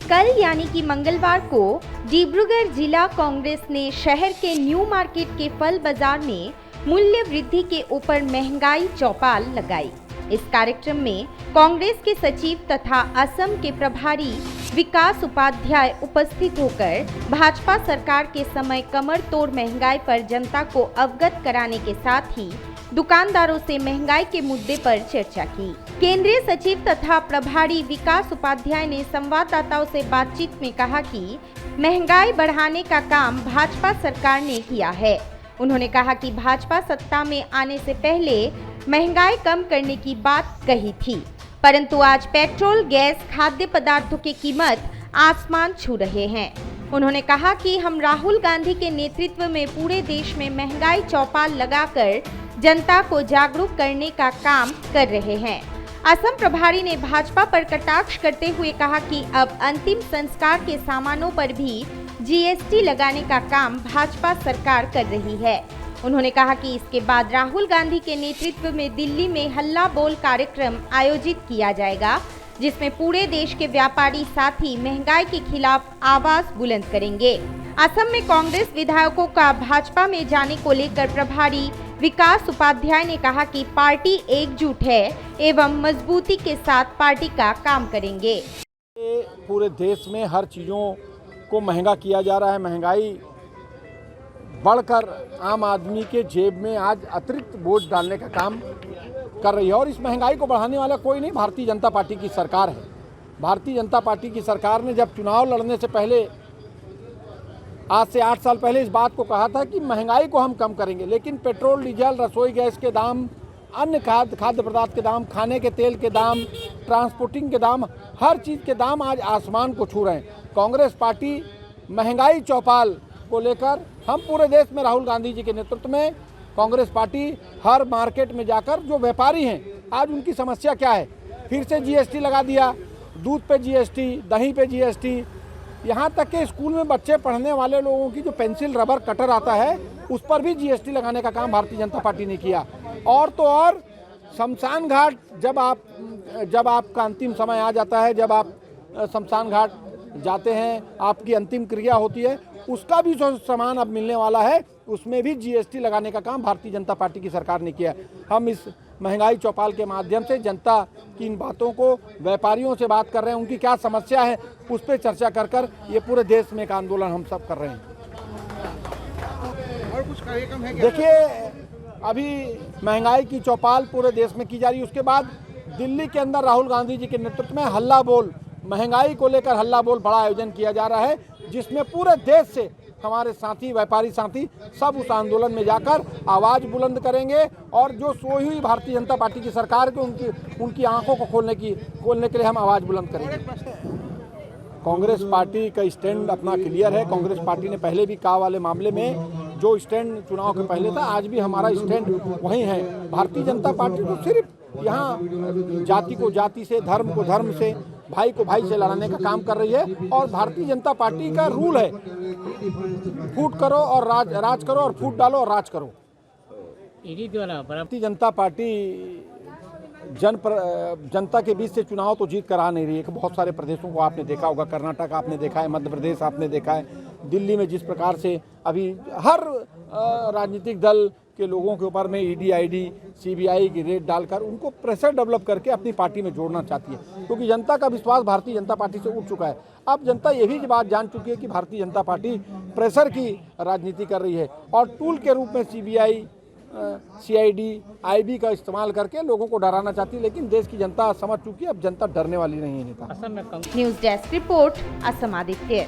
कल यानी कि मंगलवार को डिब्रूगढ़ जिला कांग्रेस ने शहर के न्यू मार्केट के फल बाजार में मूल्य वृद्धि के ऊपर महंगाई चौपाल लगाई। इस कार्यक्रम में कांग्रेस के सचिव तथा असम के प्रभारी विकास उपाध्याय उपस्थित होकर भाजपा सरकार के समय कमर तोड़ महंगाई पर जनता को अवगत कराने के साथ ही दुकानदारों से महंगाई के मुद्दे पर चर्चा की। केंद्रीय सचिव तथा प्रभारी विकास उपाध्याय ने संवाददाताओं से बातचीत में कहा कि महंगाई बढ़ाने का काम भाजपा सरकार ने किया है। उन्होंने कहा कि भाजपा सत्ता में आने से पहले महंगाई कम करने की बात कही थी, परंतु आज पेट्रोल, गैस, खाद्य पदार्थों की कीमत आसमान छू रहे हैं। उन्होंने कहा कि हम राहुल गांधी के नेतृत्व में पूरे देश में महंगाई चौपाल लगाकर जनता को जागरूक करने का काम कर रहे हैं। असम प्रभारी ने भाजपा पर कटाक्ष करते हुए कहा कि अब अंतिम संस्कार के सामानों पर भी जीएसटी लगाने का काम भाजपा सरकार कर रही है। उन्होंने कहा कि इसके बाद राहुल गांधी के नेतृत्व में दिल्ली में हल्ला बोल कार्यक्रम आयोजित किया जाएगा, जिसमें पूरे देश के व्यापारी साथी महंगाई के खिलाफ आवाज बुलंद करेंगे। असम में कांग्रेस विधायकों का भाजपा में जाने को लेकर प्रभारी विकास उपाध्याय ने कहा कि पार्टी एकजुट है एवं मजबूती के साथ पार्टी का काम करेंगे। पूरे देश में हर चीज़ों को महंगा किया जा रहा है। महंगाई बढ़कर आम आदमी के जेब में आज अतिरिक्त बोझ डालने का काम कर रही है और इस महंगाई को बढ़ाने वाला कोई नहीं, भारतीय जनता पार्टी की सरकार है। भारतीय जनता पार्टी की सरकार ने जब चुनाव लड़ने से पहले आज से 8 साल पहले इस बात को कहा था कि महंगाई को हम कम करेंगे, लेकिन पेट्रोल, डीजल, रसोई गैस के दाम, अन्य खाद्य पदार्थ के दाम, खाने के तेल के दाम, ट्रांसपोर्टिंग के दाम, हर चीज़ के दाम आज आसमान को छू रहे हैं। कांग्रेस पार्टी महंगाई चौपाल को लेकर हम पूरे देश में राहुल गांधी जी के नेतृत्व में कांग्रेस पार्टी हर मार्केट में जाकर जो व्यापारी हैं आज उनकी समस्या क्या है, फिर से जीएसटी लगा दिया, दूध पे जीएसटी, दही पे जीएसटी, यहाँ तक कि स्कूल में बच्चे पढ़ने वाले लोगों की जो पेंसिल, रबर, कटर आता है उस पर भी जीएसटी लगाने का काम भारतीय जनता पार्टी ने किया। और तो और शमशान घाट जब आपका अंतिम समय आ जाता है, जब आप शमशान घाट जाते हैं, आपकी अंतिम क्रिया होती है, उसका भी जो सामान अब मिलने वाला है उसमें भी जीएसटी लगाने का काम भारतीय जनता पार्टी की सरकार ने किया। हम इस महंगाई चौपाल के माध्यम से जनता की इन बातों को, व्यापारियों से बात कर रहे हैं, उनकी क्या समस्या है उस पर चर्चा कर ये पूरे देश में एक आंदोलन हम सब कर रहे हैं। और कुछ कार्यक्रम है? देखिए, अभी महंगाई की चौपाल पूरे देश में की जा रही है, उसके बाद दिल्ली के अंदर राहुल गांधी जी के नेतृत्व में हल्ला बोल, महंगाई को लेकर हल्ला बोल बड़ा आयोजन किया जा रहा है, जिसमें पूरे देश से हमारे साथी, व्यापारी साथी सब उस आंदोलन में जाकर आवाज़ बुलंद करेंगे और जो सोई हुई भारतीय जनता पार्टी की सरकार को उनकी आंखों को खोलने के लिए हम आवाज़ बुलंद करेंगे। कांग्रेस पार्टी का स्टैंड अपना क्लियर है। कांग्रेस पार्टी ने पहले भी काव वाले मामले में जो स्टैंड चुनाव के पहले था, आज भी हमारा स्टैंड वही है। भारतीय जनता पार्टी तो सिर्फ यहाँ जाति को जाति से, धर्म को धर्म से, भाई को भाई से लड़ाने का काम कर रही है और भारतीय जनता पार्टी का रूल है, फूट करो और राज करो और फूट डालो और राज करो। भारतीय जनता पार्टी जनता के बीच से चुनाव तो जीत कर आ नहीं रही है। बहुत सारे प्रदेशों को आपने देखा होगा, कर्नाटक आपने देखा है, मध्य प्रदेश आपने देखा है, दिल्ली में जिस प्रकार से अभी हर राजनीतिक दल के लोगों के ऊपर में ईडी, आईडी, सीबीआई की रेड डालकर उनको प्रेशर डेवलप करके अपनी पार्टी में जोड़ना चाहती है, क्योंकि जनता का विश्वास भारतीय जनता पार्टी से उठ चुका है। अब जनता यही बात जान चुकी है कि भारतीय जनता पार्टी प्रेशर की राजनीति कर रही है और टूल के रूप में सीबीआई, सीआईडी, आईबी का इस्तेमाल करके लोगों को डराना चाहती है, लेकिन देश की जनता समझ चुकी है, अब जनता डरने वाली नहीं है नेता। News desk report, Assam Aditya.